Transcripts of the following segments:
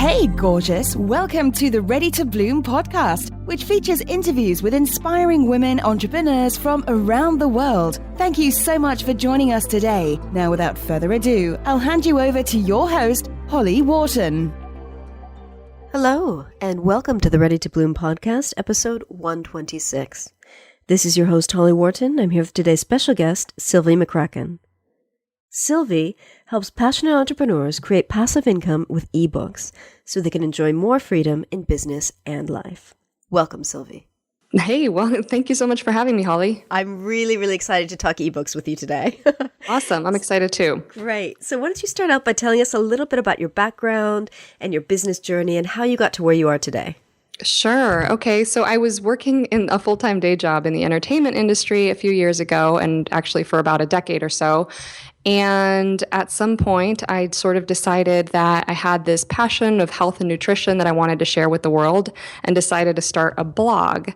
Hey, gorgeous. Welcome to the Ready to Bloom podcast, which features interviews with inspiring women entrepreneurs from around the world. Thank you so much for joining us today. Now, without further ado, I'll hand you over to your host, Holly Wharton. Hello, and welcome to the Ready to Bloom podcast, episode 126. This is your host, Holly Wharton. I'm here with today's special guest, Sylvie McCracken. Sylvie helps passionate entrepreneurs create passive income with ebooks so they can enjoy more freedom in business and life. Welcome, Sylvie. Hey, well, thank you so much for having me, Holly. I'm really excited to talk ebooks with you today. Awesome. I'm excited too. Great. So why don't you start out by telling us a little bit about your background and your business journey and how you got to where you are today? Sure. Okay. So I was working in a full-time day job in the entertainment industry a few years ago, and actually for about a decade or so. And at some point, I sort of decided that I had this passion of health and nutrition that I wanted to share with the world and decided to start a blog.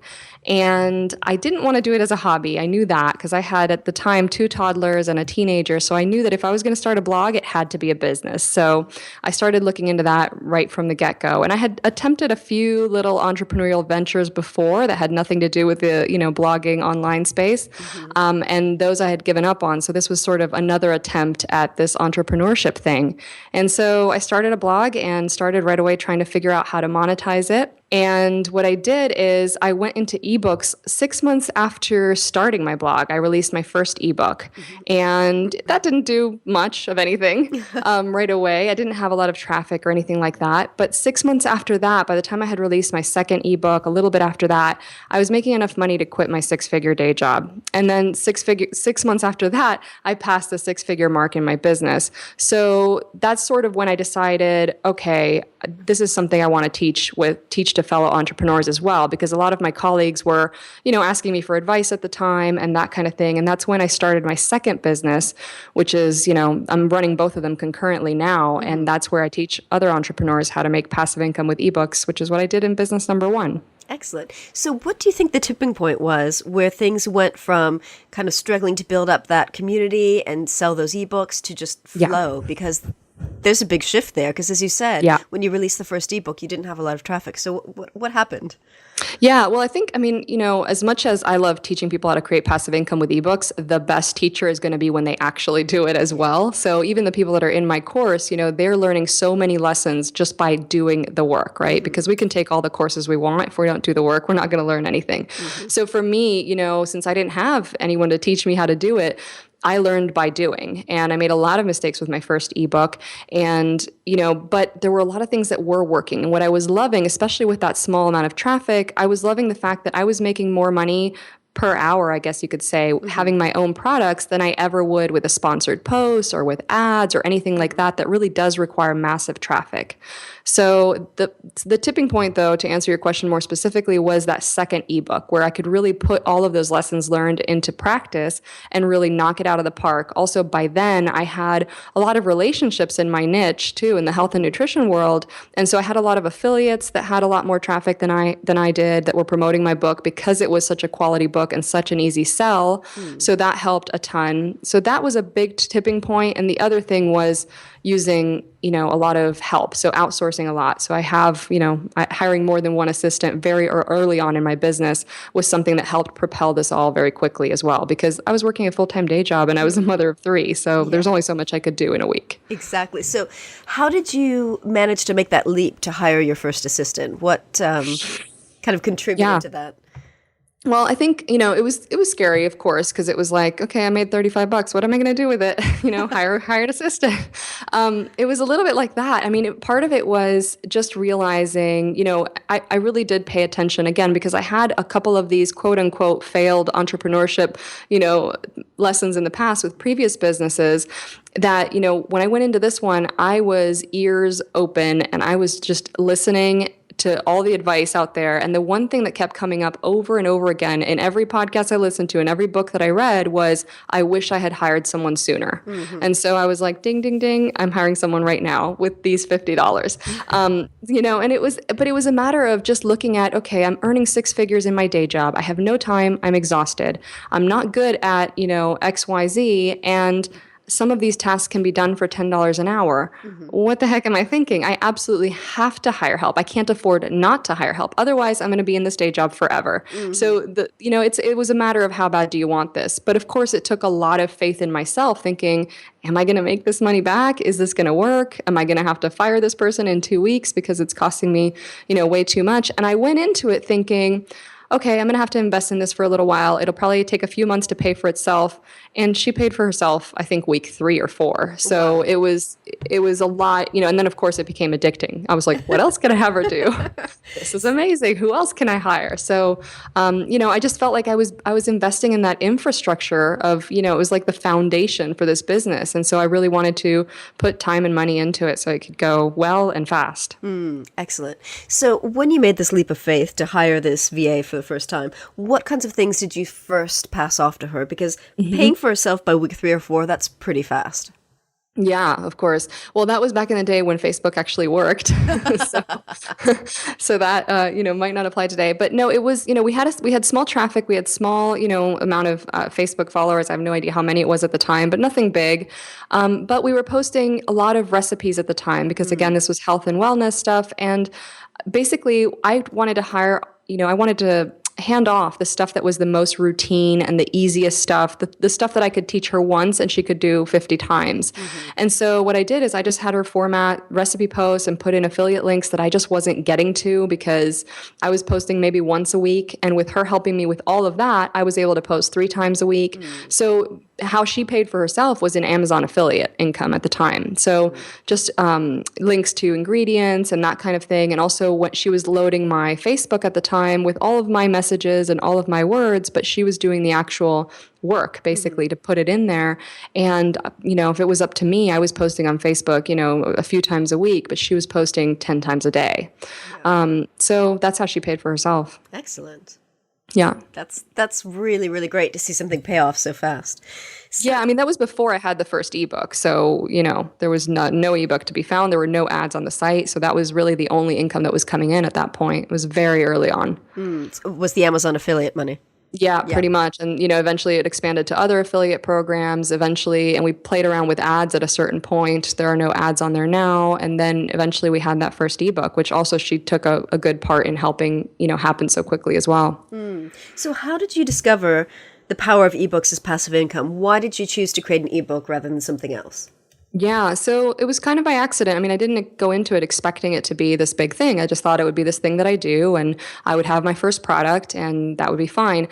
And I didn't want to do it as a hobby. I knew that because I had at the time 2 toddlers and a teenager. So I knew that if I was going to start a blog, it had to be a business. So I started looking into that right from the get-go. And I had attempted a few little entrepreneurial ventures before that had nothing to do with the, blogging online space. And those I had given up on. So this was sort of another attempt at this entrepreneurship thing. And so I started a blog and started right away trying to figure out how to monetize it. And what I did is I went into ebooks 6 months after starting my blog. I released my first ebook, and that didn't do much of anything right away. I didn't have a lot of traffic or anything like that. But 6 months after that, by the time I had released my second ebook, a little bit after that, I was making enough money to quit my 6-figure day job. And then 6 months after that, I passed the 6-figure mark in my business. So that's sort of when I decided, okay, this is something I want to teach to fellow entrepreneurs as well, because a lot of my colleagues were, asking me for advice at the time and that kind of thing. And that's when I started my second business, which is, I'm running both of them concurrently now. And that's where I teach other entrepreneurs how to make passive income with ebooks, which is what I did in business number 1. Excellent. So what do you think the tipping point was where things went from kind of struggling to build up that community and sell those ebooks to just flow? Yeah. Because there's a big shift there, because as you said, when you released the first ebook, you didn't have a lot of traffic. So what happened? Yeah, well, I think, as much as I love teaching people how to create passive income with ebooks, the best teacher is going to be when they actually do it as well. So even the people that are in my course, they're learning so many lessons just by doing the work, right? Because we can take all the courses we want. If we don't do the work, we're not going to learn anything. So for me, since I didn't have anyone to teach me how to do it, I learned by doing, and I made a lot of mistakes with my first ebook, and, but there were a lot of things that were working. And what I was loving, especially with that small amount of traffic, I was loving the fact that I was making more money per hour, I guess you could say, having my own products than I ever would with a sponsored post or with ads or anything like that really does require massive traffic. So the tipping point, though, to answer your question more specifically, was that second ebook where I could really put all of those lessons learned into practice and really knock it out of the park. Also, by then, I had a lot of relationships in my niche, too, in the health and nutrition world. And so I had a lot of affiliates that had a lot more traffic than I did that were promoting my book because it was such a quality book and such an easy sell. So that helped a ton. So that was a big tipping point. And the other thing was using, a lot of help. So outsourcing a lot. So I have, hiring more than one assistant very early on in my business was something that helped propel this all very quickly as well, because I was working a full-time day job and I was a mother of 3. So there's only so much I could do in a week. Exactly. So how did you manage to make that leap to hire your first assistant? What kind of contributed to that? Well, I think, it was scary, of course, because it was like, okay, I made $35. What am I going to do with it? Hire an assistant. It was a little bit like that. Part of it was just realizing, I really did pay attention again, because I had a couple of these quote unquote failed entrepreneurship, lessons in the past with previous businesses that, when I went into this one, I was ears open and I was just listening to all the advice out there. And the one thing that kept coming up over and over again in every podcast I listened to and every book that I read was, I wish I had hired someone sooner. And so I was like, ding, ding, ding, I'm hiring someone right now with these $50. And it was a matter of just looking at, okay, I'm earning 6 figures in my day job. I have no time. I'm exhausted. I'm not good at, XYZ. And some of these tasks can be done for $10 an hour. What the heck am I thinking? I absolutely have to hire help. I can't afford not to hire help. Otherwise, I'm going to be in this day job forever. So it was a matter of how bad do you want this? But of course, it took a lot of faith in myself, thinking, am I going to make this money back? Is this going to work? Am I going to have to fire this person in 2 weeks because it's costing me, way too much? And I went into it thinking, okay, I'm going to have to invest in this for a little while. It'll probably take a few months to pay for itself. And she paid for herself, I think, week 3 or 4. So wow. It was a lot, and then of course it became addicting. I was like, what else can I have her do? This is amazing. Who else can I hire? So, I just felt like I was investing in that infrastructure of, it was like the foundation for this business. And so I really wanted to put time and money into it so it could go well and fast. Excellent. So when you made this leap of faith to hire this VA for the first time, what kinds of things did you first pass off to her? Because paying for herself by week 3 or 4, that's pretty fast. Yeah, of course. Well, that was back in the day when Facebook actually worked. so that, might not apply today. But no, it was, we had small traffic. We had small, amount of Facebook followers. I have no idea how many it was at the time, but nothing big. But we were posting a lot of recipes at the time because, again, this was health and wellness stuff. And basically, I wanted to hire, I wanted to hand off the stuff that was the most routine and the easiest stuff, the stuff that I could teach her once and she could do 50 times. And so what I did is I just had her format recipe posts and put in affiliate links that I just wasn't getting to because I was posting maybe once a week. And with her helping me with all of that, I was able to post 3 times a week. So how she paid for herself was in Amazon affiliate income at the time. So just links to ingredients and that kind of thing. And also what she was loading my Facebook at the time with all of my messages and all of my words, but she was doing the actual work basically to put it in there. And, if it was up to me, I was posting on Facebook, a few times a week, but she was posting 10 times a day. So that's how she paid for herself. Excellent. Yeah. That's really, really great to see something pay off so fast. So, yeah, that was before I had the first ebook. So, there was no ebook to be found. There were no ads on the site. So that was really the only income that was coming in at that point. It was very early on. Was the Amazon affiliate money? Yeah, pretty much. And, eventually it expanded to other affiliate programs eventually. And we played around with ads at a certain point. There are no ads on there now. And then eventually we had that first ebook, which also she took a good part in helping, happen so quickly as well. So how did you discover the power of ebooks as passive income? Why did you choose to create an ebook rather than something else? Yeah, so it was kind of by accident. I didn't go into it expecting it to be this big thing. I just thought it would be this thing that I do, and I would have my first product, and that would be fine.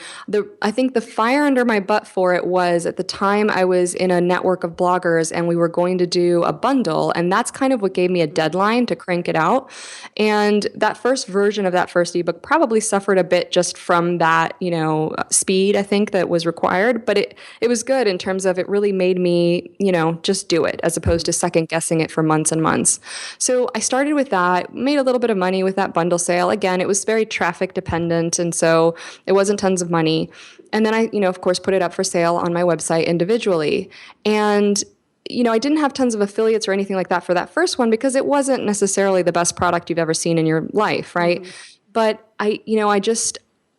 I think the fire under my butt for it was at the time I was in a network of bloggers, and we were going to do a bundle, and that's kind of what gave me a deadline to crank it out. And that first version of that first ebook probably suffered a bit just from that, speed, I think, that was required. But it was good in terms of it really made me, just do it, as opposed to second guessing it for months and months. So I started with that, made a little bit of money with that bundle sale. Again, it was very traffic dependent, and so it wasn't tons of money. And then I, of course, put it up for sale on my website individually. And I didn't have tons of affiliates or anything like that for that first one because it wasn't necessarily the best product you've ever seen in your life, right? But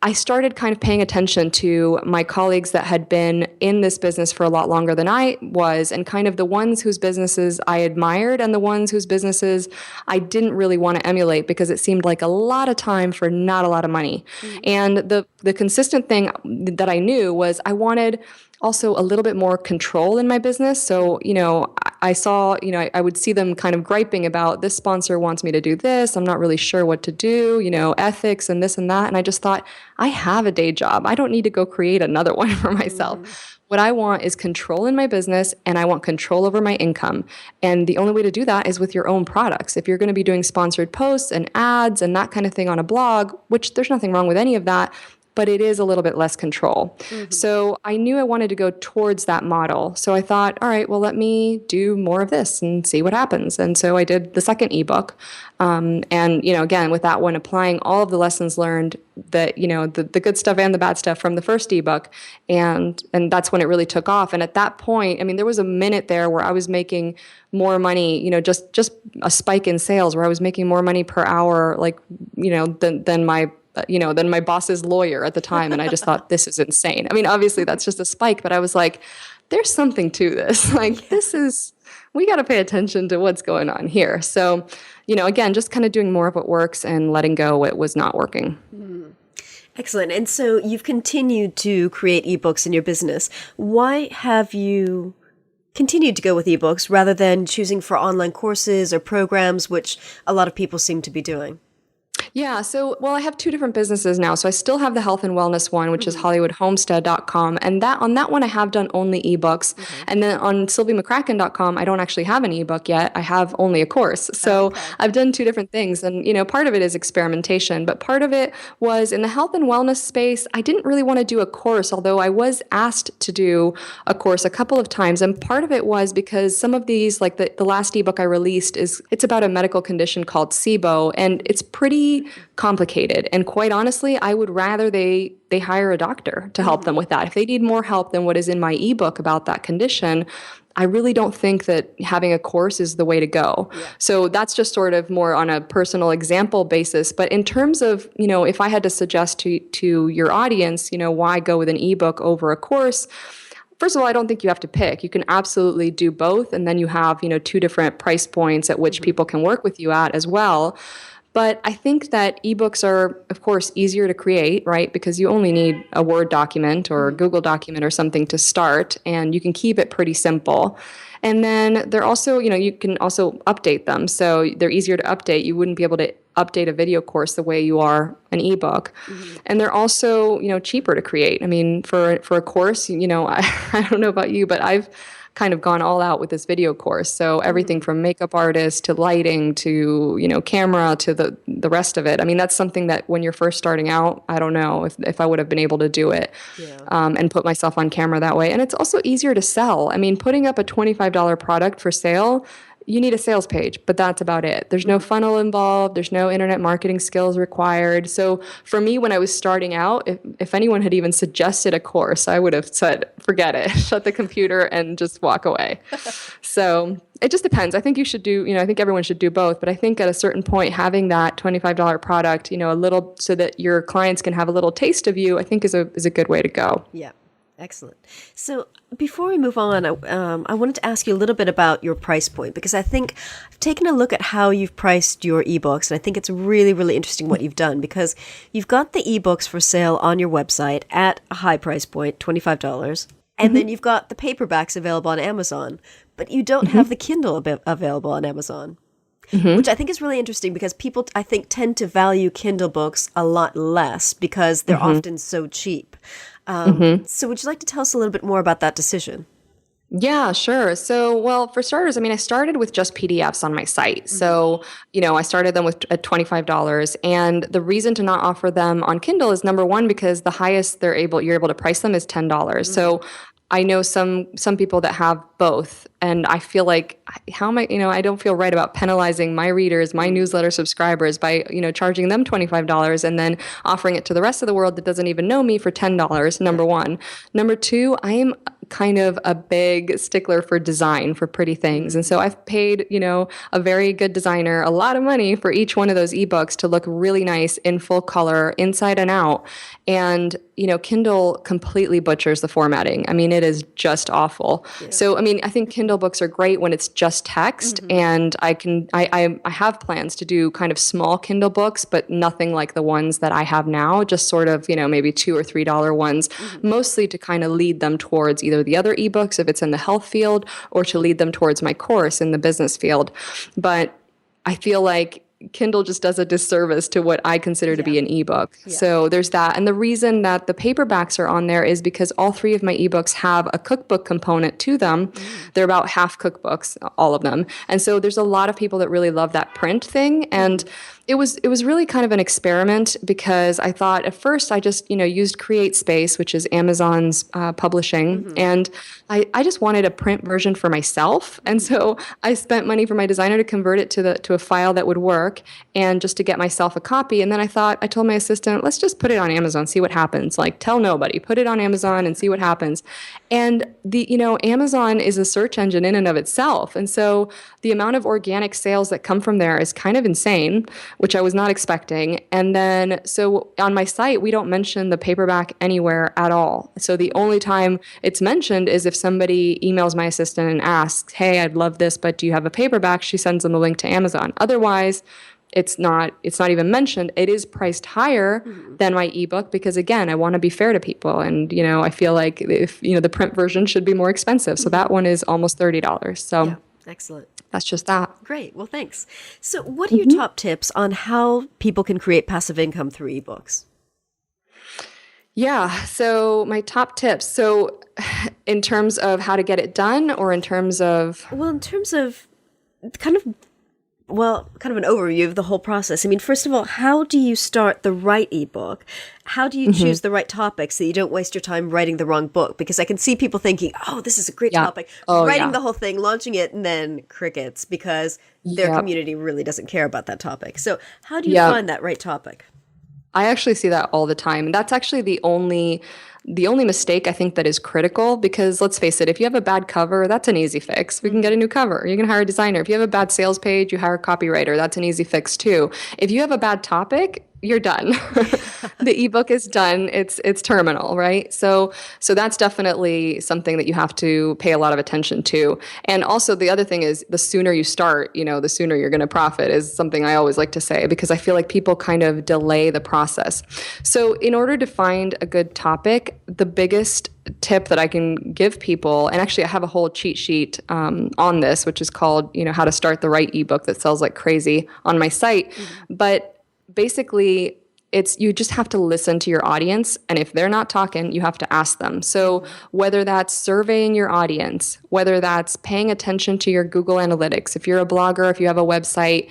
I started kind of paying attention to my colleagues that had been in this business for a lot longer than I was, and kind of the ones whose businesses I admired and the ones whose businesses I didn't really want to emulate because it seemed like a lot of time for not a lot of money. And the consistent thing that I knew was I wanted also a little bit more control in my business. So, I saw, I would see them kind of griping about this sponsor wants me to do this. I'm not really sure what to do, ethics and this and that. And I just thought, I have a day job. I don't need to go create another one for myself. What I want is control in my business, and I want control over my income. And the only way to do that is with your own products. If you're going to be doing sponsored posts and ads and that kind of thing on a blog, which there's nothing wrong with any of that, but it is a little bit less control. So I knew I wanted to go towards that model. So I thought, all right, well, let me do more of this and see what happens. And so I did the second ebook. And, again, with that one, applying all of the lessons learned that, the good stuff and the bad stuff from the first ebook. And that's when it really took off. And at that point, there was a minute there where I was making more money, just a spike in sales where I was making more money per hour, than my boss's lawyer at the time. And I just thought, this is insane. Obviously that's just a spike, but I was like, there's something to this. Like, we got to pay attention to what's going on here. So, again, just kind of doing more of what works and letting go what was not working. Excellent. And so you've continued to create ebooks in your business. Why have you continued to go with ebooks rather than choosing for online courses or programs, which a lot of people seem to be doing? Yeah. So, I have two different businesses now. So I still have the health and wellness one, which is HollywoodHomestead.com. And on that one, I have done only ebooks. And then on SylvieMcCracken.com, I don't actually have an ebook yet. I have only a course. So I've done two different things. And, part of it is experimentation, but part of it was in the health and wellness space. I didn't really want to do a course, although I was asked to do a course a couple of times. And part of it was because some of these, like the last ebook I released it's about a medical condition called SIBO, and it's pretty complicated. And quite honestly, I would rather they hire a doctor to help them with that. If they need more help than what is in my ebook about that condition, I really don't think that having a course is the way to go. Yeah. So that's just sort of more on a personal example basis. But in terms of, if I had to suggest to your audience, why go with an ebook over a course, first of all, I don't think you have to pick. You can absolutely do both. And then you have, two different price points at which people can work with you at as well. But I think that ebooks are, of course, easier to create, right? Because you only need a Word document or a Google document or something to start, and you can keep it pretty simple. And then they're also, you can also update them. So they're easier to update. You wouldn't be able to update a video course the way you are an ebook. And they're also, cheaper to create. I mean, for a course, I don't know about you, but I've kind of gone all out with this video course. So everything from makeup artist to lighting to, camera to the rest of it. I mean, that's something that when you're first starting out, I don't know if I would have been able to do it and put myself on camera that way. And it's also easier to sell. I mean, putting up a $25 product for sale, you need a sales page, but that's about it. There's no funnel involved. There's no internet marketing skills required. So for me, when I was starting out, if anyone had even suggested a course, I would have said, forget it, shut the computer and just walk away. So it just depends. I think you should do, I think everyone should do both. But I think at a certain point, having that $25 product, a little so that your clients can have a little taste of you, I think is a good way to go. Yeah. Excellent. So before we move on, I wanted to ask you a little bit about your price point, because I think I've taken a look at how you've priced your ebooks, and I think it's really, really interesting what you've done, because you've got the ebooks for sale on your website at a high price point, $25, and then you've got the paperbacks available on Amazon, but you don't have the Kindle available on Amazon. Which I think is really interesting, because people, I think, tend to value Kindle books a lot less because they're often so cheap. So would you like to tell us a little bit more about that decision? Yeah, sure. So, for starters, I started with just PDFs on my site. So, I started them at $25. And the reason to not offer them on Kindle is, number one, because the highest you're able to price them is $10. So I know some people that have both, and I feel like, how am I, I don't feel right about penalizing my readers, my newsletter subscribers by, charging them $25 and then offering it to the rest of the world that doesn't even know me for $10, number one. Number two, I am kind of a big stickler for design, for pretty things. And so I've paid, a very good designer a lot of money for each one of those ebooks to look really nice in full color, inside and out. And, Kindle completely butchers the formatting. It is just awful. Yeah. So, I think Kindle books are great when it's just text. And I have plans to do kind of small Kindle books, but nothing like the ones that I have now, just sort of, maybe $2 or $3 ones, mostly to kind of lead them towards either the other ebooks if it's in the health field, or to lead them towards my course in the business field. But I feel like Kindle just does a disservice to what I consider to be an ebook. Yeah. So there's that. And the reason that the paperbacks are on there is because all three of my ebooks have a cookbook component to them. They're about half cookbooks, all of them. And so there's a lot of people that really love that print thing. And it was really kind of an experiment, because I thought at first I just, used CreateSpace, which is Amazon's publishing. And I just wanted a print version for myself. And so I spent money for my designer to convert it to a file that would work, and just to get myself a copy. And then I told my assistant, let's just put it on Amazon, see what happens. Like, tell nobody, put it on Amazon and see what happens. And Amazon is a search engine in and of itself. And so the amount of organic sales that come from there is kind of insane, which I was not expecting. And then, so on my site, we don't mention the paperback anywhere at all. So the only time it's mentioned is if somebody emails my assistant and asks, hey, I'd love this, but do you have a paperback? She sends them a link to Amazon. Otherwise, it's not even mentioned. It is priced higher than my ebook because, again, I want to be fair to people. And, I feel like if, the print version should be more expensive. So that one is almost $30. So yeah, excellent. That's just that. Great. Well, thanks. So what are your top tips on how people can create passive income through ebooks? Yeah. So my top tips. So in terms of how to get it done or in terms of? Well, in terms of kind of an overview of the whole process. I mean, first of all, how do you start the right ebook? How do you choose the right topics so you don't waste your time writing the wrong book? Because I can see people thinking, oh, this is a great topic, writing the whole thing, launching it, and then crickets because their community really doesn't care about that topic. So how do you find that right topic? I actually see that all the time. And that's actually the only mistake I think that is critical because let's face it, if you have a bad cover, that's an easy fix. We can get a new cover. You can hire a designer. If you have a bad sales page, you hire a copywriter. That's an easy fix too. If you have a bad topic, you're done. The ebook is done. It's terminal, right? So that's definitely something that you have to pay a lot of attention to. And also the other thing is the sooner you start, the sooner you're going to profit is something I always like to say because I feel like people kind of delay the process. So in order to find a good topic, the biggest tip that I can give people, and actually I have a whole cheat sheet on this, which is called, how to start the right ebook that sells like crazy on my site. But basically, you just have to listen to your audience. And if they're not talking, you have to ask them. So whether that's surveying your audience, whether that's paying attention to your Google Analytics, if you're a blogger, if you have a website,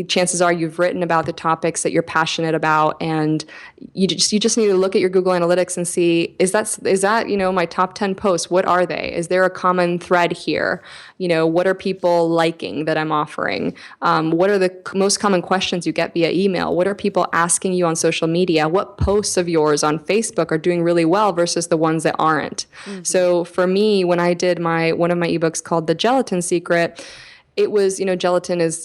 chances are you've written about the topics that you're passionate about, and you just need to look at your Google Analytics and see, is that my top 10 posts? What are they? Is there a common thread here? What are people liking that I'm offering? What are the most common questions you get via email? What are people asking you on social media? What posts of yours on Facebook are doing really well versus the ones that aren't? So for me, when I did one of my ebooks called The Gelatin Secret, it was, gelatin is,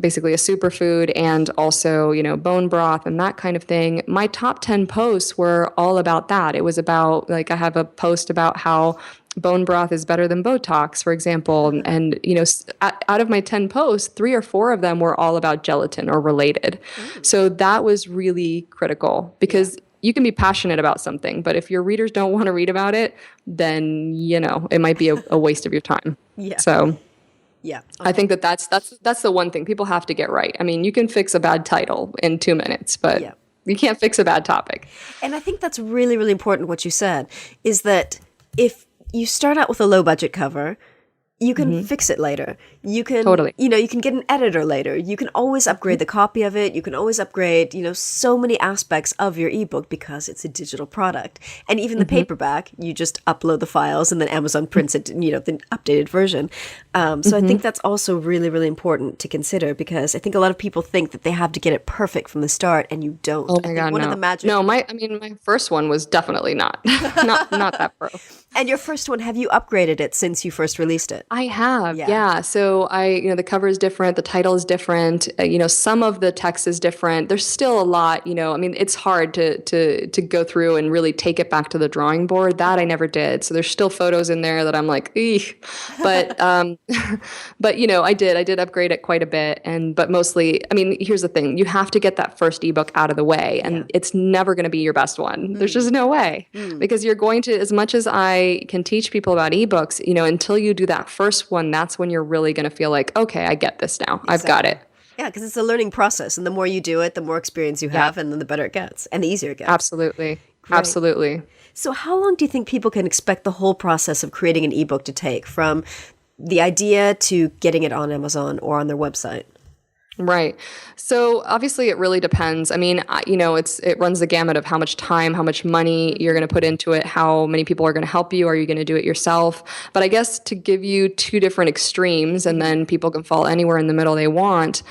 basically a superfood and also, bone broth and that kind of thing. My top 10 posts were all about that. It was about, I have a post about how bone broth is better than Botox, for example. And, out of my 10 posts, 3 or 4 of them were all about gelatin or related. So that was really critical because you can be passionate about something, but if your readers don't want to read about it, then, it might be a waste of your time. Yeah. So yeah, I think that's the one thing people have to get right. I mean, you can fix a bad title in 2 minutes, but you can't fix a bad topic. And I think that's really, really important what you said, is that if you start out with a low budget cover, you can fix it later. You can, you can get an editor later. You can always upgrade the copy of it. You can always upgrade, so many aspects of your ebook because it's a digital product. And even the paperback, you just upload the files and then Amazon prints it, the updated version. So I think that's also really, really important to consider because I think a lot of people think that they have to get it perfect from the start and you don't. Oh my God, one no. of the magic. No, my first one was definitely not that pro. And your first one, have you upgraded it since you first released it? I have, yeah. So the cover is different, the title is different, some of the text is different. There's still a lot, it's hard to go through and really take it back to the drawing board. That I never did. So there's still photos in there that I'm like, eek. But, but I did upgrade it quite a bit. But mostly, here's the thing, you have to get that first ebook out of the way and it's never going to be your best one. There's just no way because you're going to, as much as I can teach people about ebooks, until you do that first one, that's when you're really going to feel like, okay, I get this now. Exactly. I've got it. Yeah, because it's a learning process. And the more you do it, the more experience you have, and then the better it gets and the easier it gets. Absolutely. Great. Absolutely. So how long do you think people can expect the whole process of creating an ebook to take from the idea to getting it on Amazon or on their website? Right. So obviously it really depends. It runs the gamut of how much time, how much money you're going to put into it, how many people are going to help you. Are you going to do it yourself? But I guess to give you 2 different extremes and then people can fall anywhere in the middle they want.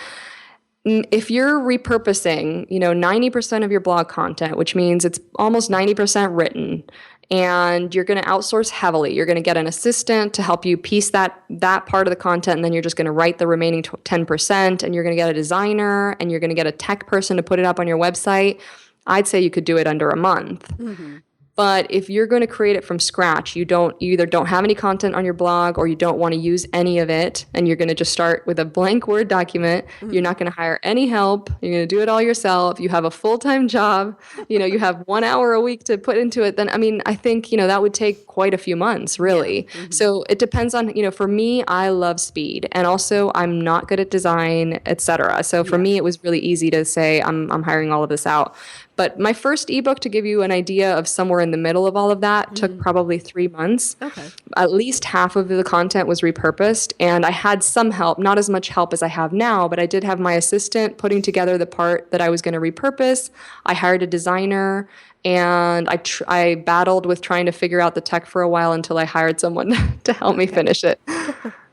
If you're repurposing, 90% of your blog content, which means it's almost 90% written, and you're going to outsource heavily. You're going to get an assistant to help you piece that part of the content, and then you're just going to write the remaining 10%, and you're going to get a designer, and you're going to get a tech person to put it up on your website. I'd say you could do it under a month. Mm-hmm. But if you're going to create it from scratch, you either don't have any content on your blog or you don't want to use any of it, and you're going to just start with a blank Word document. Mm-hmm. You're not going to hire any help. You're going to do it all yourself. You have a full-time job. You have 1 hour a week to put into it. Then, I think, that would take quite a few months, really. Yeah. Mm-hmm. So it depends on, for me, I love speed. And also, I'm not good at design, etc. So for me, it was really easy to say, I'm hiring all of this out. But my first ebook, to give you an idea of somewhere in the middle of all of that, took probably 3 months. Okay. At least half of the content was repurposed, and I had some help, not as much help as I have now, but I did have my assistant putting together the part that I was going to repurpose. I hired a designer, and I battled with trying to figure out the tech for a while until I hired someone to help me finish it.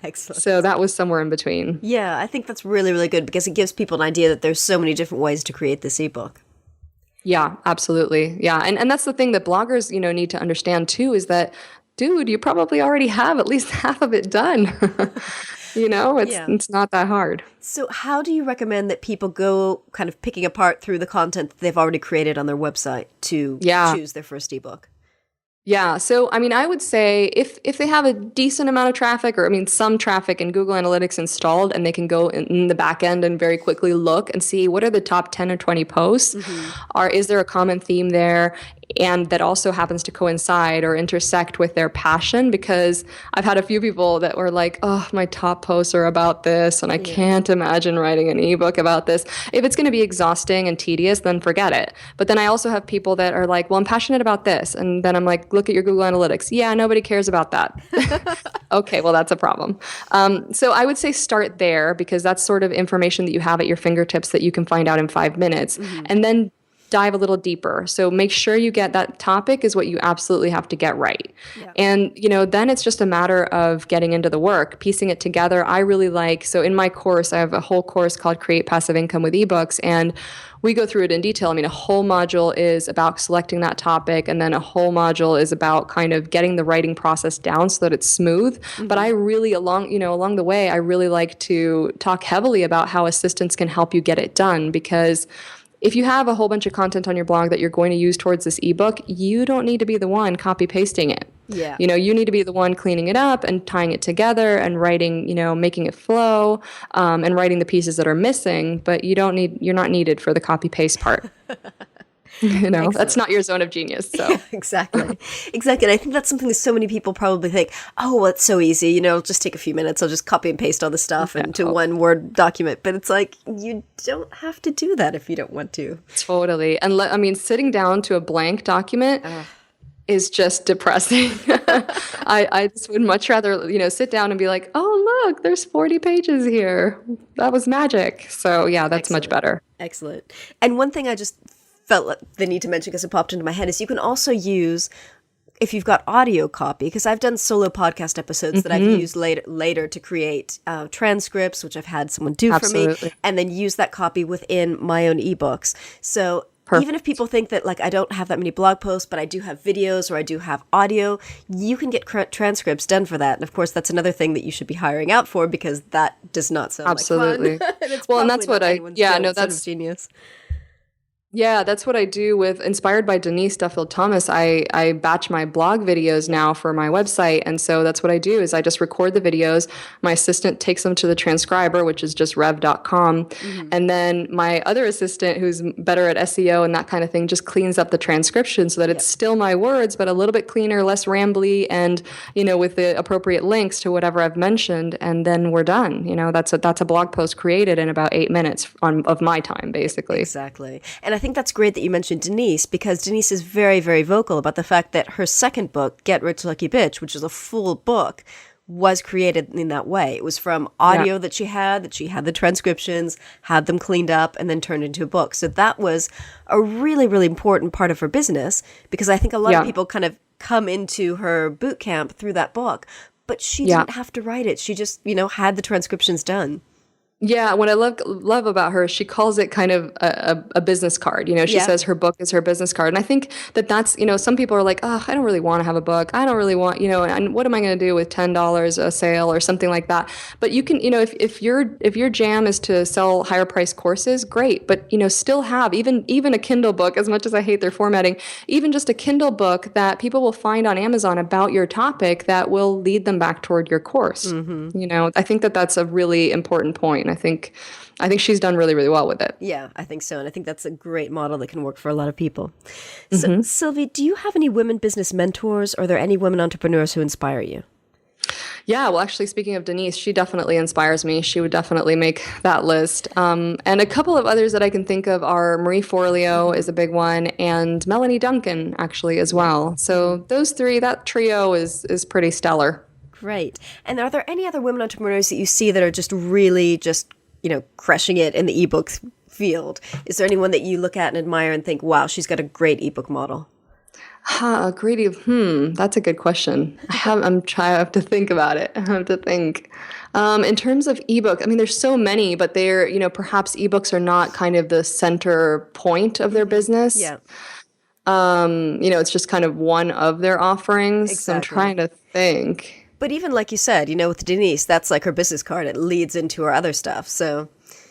Excellent. So that was somewhere in between. Yeah, I think that's really, really good because it gives people an idea that there's so many different ways to create this ebook. Yeah, absolutely. Yeah. And that's the thing that bloggers, need to understand too, is that, dude, you probably already have at least half of it done. It's not that hard. So how do you recommend that people go kind of picking apart through the content that they've already created on their website to choose their first ebook? Yeah. So, I would say if they have a decent amount of traffic or, some traffic in Google Analytics installed, and they can go in the back end and very quickly look and see what are the top 10 or 20 posts, is there a common theme there? And that also happens to coincide or intersect with their passion, because I've had a few people that were like, oh, my top posts are about this, and I can't imagine writing an ebook about this. If it's going to be exhausting and tedious, then forget it. But then I also have people that are like, well, I'm passionate about this. And then I'm like, look at your Google Analytics. Yeah, nobody cares about that. Okay, well, that's a problem. So I would say start there, because that's sort of information that you have at your fingertips that you can find out in 5 minutes. And then dive a little deeper. So make sure you get that topic is what you absolutely have to get right. Yeah. And, then it's just a matter of getting into the work, piecing it together. I really so in my course, I have a whole course called Create Passive Income with Ebooks, and we go through it in detail. A whole module is about selecting that topic, and then a whole module is about kind of getting the writing process down so that it's smooth. But I really, along the way, I really like to talk heavily about how assistants can help you get it done, because if you have a whole bunch of content on your blog that you're going to use towards this ebook, you don't need to be the one copy pasting it. Yeah. You need to be the one cleaning it up and tying it together and writing, making it flow, and writing the pieces that are missing, but you're not needed for the copy paste part. That's not your zone of genius. So yeah, exactly. And I think that's something that so many people probably think, oh, well, it's so easy, it'll just take a few minutes. I'll just copy and paste all the stuff into one Word document. But it's like, you don't have to do that if you don't want to. Totally. And sitting down to a blank document is just depressing. I just would much rather, sit down and be like, oh, look, there's 40 pages here. That was magic. So yeah, that's much better. Excellent. And one thing I just felt the need to mention because it popped into my head is you can also use, if you've got audio copy, because I've done solo podcast episodes that I've used later to create transcripts, which I've had someone do for me, and then use that copy within my own ebooks. So even if people think that I don't have that many blog posts, but I do have videos or I do have audio, you can get transcripts done for that. And of course, that's another thing that you should be hiring out for, because that does not sound like fun. And that's what that's genius. Yeah, that's what I do with, inspired by Denise Duffield-Thomas, I batch my blog videos now for my website. And so that's what I do is I just record the videos. My assistant takes them to the transcriber, which is just rev.com. And then my other assistant, who's better at SEO and that kind of thing, just cleans up the transcription so that it's still my words, but a little bit cleaner, less rambly, and, with the appropriate links to whatever I've mentioned. And then we're done. That's a blog post created in about 8 minutes of my time, basically. Exactly. And I think that's great that you mentioned Denise, because Denise is very, very vocal about the fact that her second book, Get Rich Lucky Bitch, which is a full book, was created in that way. It was from audio that she had the transcriptions, had them cleaned up, and then turned into a book. So that was a really, really important part of her business, because I think a lot of people kind of come into her boot camp through that book, but she didn't have to write it. She just, had the transcriptions done. Yeah, what I love about her, she calls it kind of a business card. She Yeah. says her book is her business card. And I think that's, some people are like, oh, I don't really want to have a book. I don't really want, and what am I going to do with $10 a sale or something like that? But you can, if your jam is to sell higher price courses, great. But, still have even a Kindle book, as much as I hate their formatting, even just a Kindle book that people will find on Amazon about your topic that will lead them back toward your course. I think that's a really important point. I think she's done really, really well with it. Yeah, I think so. And I think that's a great model that can work for a lot of people. So, Sylvie, do you have any women business mentors, or are there any women entrepreneurs who inspire you? Yeah, well, actually, speaking of Denise, she definitely inspires me. She would definitely make that list. And a couple of others that I can think of are Marie Forleo is a big one, and Melanie Duncan, actually, as well. So those three, that trio is pretty stellar. Great. And are there any other women entrepreneurs that you see that are just really crushing it in the ebook field? Is there anyone that you look at and admire and think, wow, she's got a great ebook model? That's a good question. I have to think about it. I have to think. In terms of ebook, I mean, there's so many, but they're, perhaps ebooks are not kind of the center point of their business. Yeah. It's just kind of one of their offerings. Exactly. So I'm trying to think. But even like you said, with Denise, that's like her business card. It leads into her other stuff. So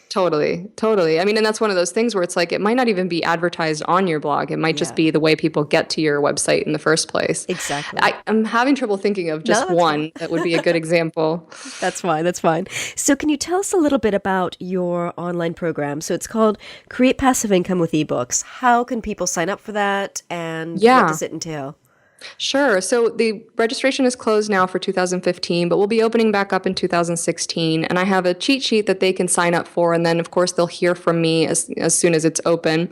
Totally. I mean, and that's one of those things where it's like, it might not even be advertised on your blog. It might just be the way people get to your website in the first place. Exactly. I'm having trouble thinking of just one that would be a good example. That's fine. So can you tell us a little bit about your online program? So it's called Create Passive Income with eBooks. How can people sign up for that? And what does it entail? Sure. So the registration is closed now for 2015, but we'll be opening back up in 2016. And I have a cheat sheet that they can sign up for. And then, of course, they'll hear from me as soon as it's open.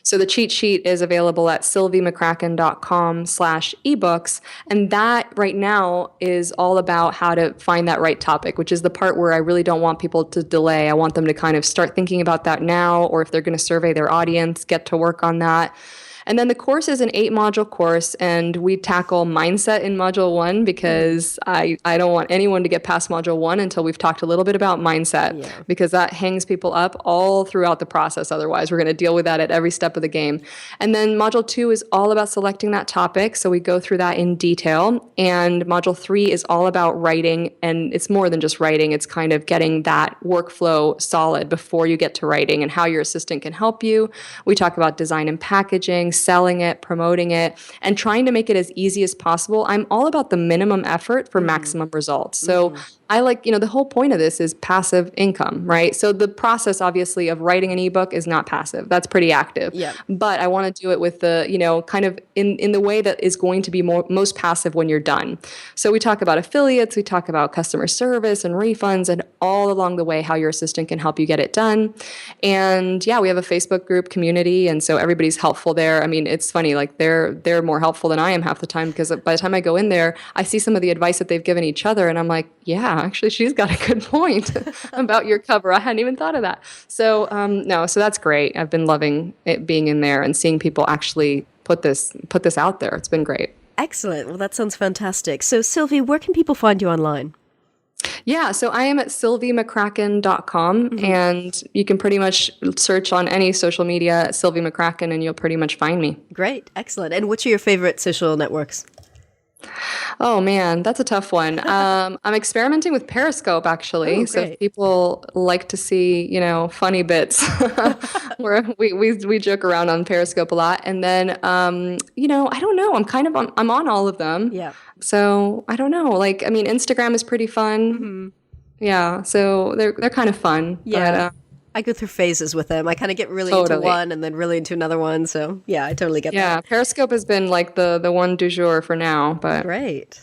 So the cheat sheet is available at sylviemccracken.com/ebooks. And that right now is all about how to find that right topic, which is the part where I really don't want people to delay. I want them to kind of start thinking about that now, or if they're going to survey their audience, get to work on that. And then the course is an 8-module course, and we tackle mindset in module 1 because I don't want anyone to get past module 1 until we've talked a little bit about mindset, because that hangs people up all throughout the process. Otherwise, we're going to deal with that at every step of the game. And then module 2 is all about selecting that topic. So we go through that in detail. And module 3 is all about writing, and it's more than just writing. It's kind of getting that workflow solid before you get to writing and how your assistant can help you. We talk about design and packaging, selling it, promoting it, and trying to make it as easy as possible. I'm all about the minimum effort for maximum results. So I like, the whole point of this is passive income, right? So the process, obviously, of writing an ebook is not passive. That's pretty active. Yeah. But I want to do it with the, kind of in the way that is going to be most passive when you're done. So we talk about affiliates, we talk about customer service and refunds, and all along the way, how your assistant can help you get it done. And we have a Facebook group community, and so everybody's helpful there. I mean, it's funny, like they're more helpful than I am half the time, because by the time I go in there, I see some of the advice that they've given each other, and I'm like, yeah, actually, she's got a good point about your cover. I hadn't even thought of that. So so that's great. I've been loving it being in there and seeing people actually put this out there. It's been great. Excellent. Well, that sounds fantastic. So, Sylvie, where can people find you online? Yeah, so I am at sylviemccracken.com, and you can pretty much search on any social media Sylvie McCracken, and you'll pretty much find me. Great. Excellent. And which are your favorite social networks? Oh, man, that's a tough one. I'm experimenting with Periscope, actually. So if people like to see, funny bits, where we joke around on Periscope a lot. And then, I don't know. I'm on all of them. Yeah. So I don't know. Like, I mean, Instagram is pretty fun. Yeah. So they're kind of fun. Yeah. But, I go through phases with them. I kind of get really into one and then really into another one. So yeah, I totally get that. Yeah, Periscope has been like the one du jour for now. But great.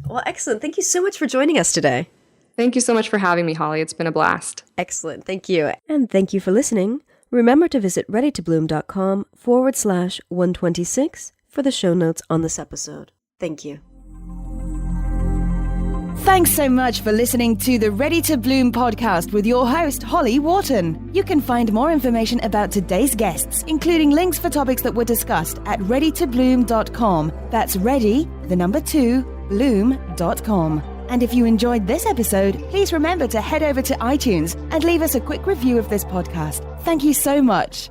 Well, excellent. Thank you so much for joining us today. Thank you so much for having me, Holly. It's been a blast. Excellent. Thank you. And thank you for listening. Remember to visit readytobloom.com/126 for the show notes on this episode. Thank you. Thanks so much for listening to the Ready to Bloom podcast with your host, Holly Wharton. You can find more information about today's guests, including links for topics that were discussed at readytobloom.com. That's ready, the number 2, bloom.com. And if you enjoyed this episode, please remember to head over to iTunes and leave us a quick review of this podcast. Thank you so much.